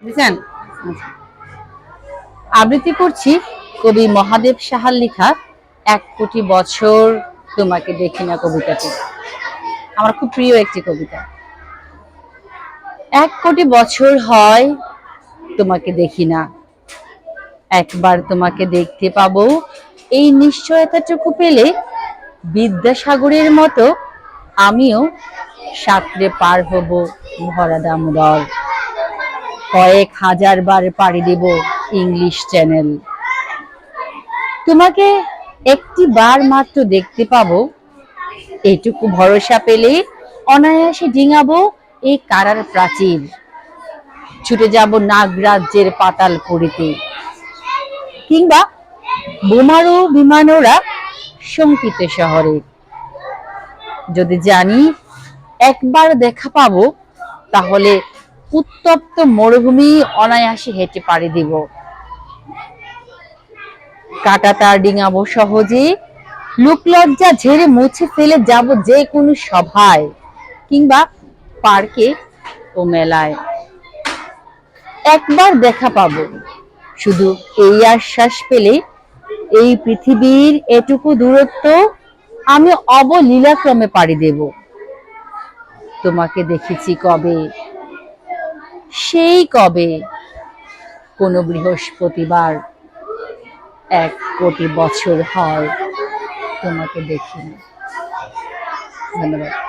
বুঝছেন? আবৃত্তি করছি কবি মহাদেব সাহার লেখা ১ কোটি বছর তোমাকে দেখি না কবিতাটি। আমার খুব প্রিয় একটি কবিতা। ১ কোটি বছর হয় তোমাকে দেখি না, একবার তোমাকে দেখতে পাবো, এই নিশ্চয়তাটুকু পেলে বিদ্যাসাগরের মতো আমিও সাঁতরে পার হব ভরা দামোদর। কয়েক হাজার বার পাড়ি দেব ইংলিশ চ্যানেল। তোমাকে একটি বার মাত্র দেখতে পাবো, এটুকু ভরসা পেলে অনায়াসে ডিঙাবো এই কারার প্রাচীর। ছুটে যাব নাগরাজ্যের পাতাল পুরীতে, কিংবা বোমারু বিমানোরা শঙ্কিত শহরে। যদি জানি একবার দেখা পাবো, তাহলে উত্তপ্ত মরুভূমি অনায়াসে হেঁটে পাড়ি দিব। কাঁটাতার ডিঙাবো সহজে, লোকলজ্জা ঝেড়ে মুছে ফেলে যাব যে কোনো সভায়, কিংবা পার্কে ও মেলায়। একবার দেখা পাবো, শুধু এই আশ্বাস পেলে এই পৃথিবীর এটুকু দূরত্ব আমি অবলীলাক্রমে পাড়ি দেব। তোমাকে দেখেছি কবে, সেই কবে, কোনো বৃহস্পতিবার। ১ কোটি বছর হয় তোমাকে দেখিনি। ধন্যবাদ।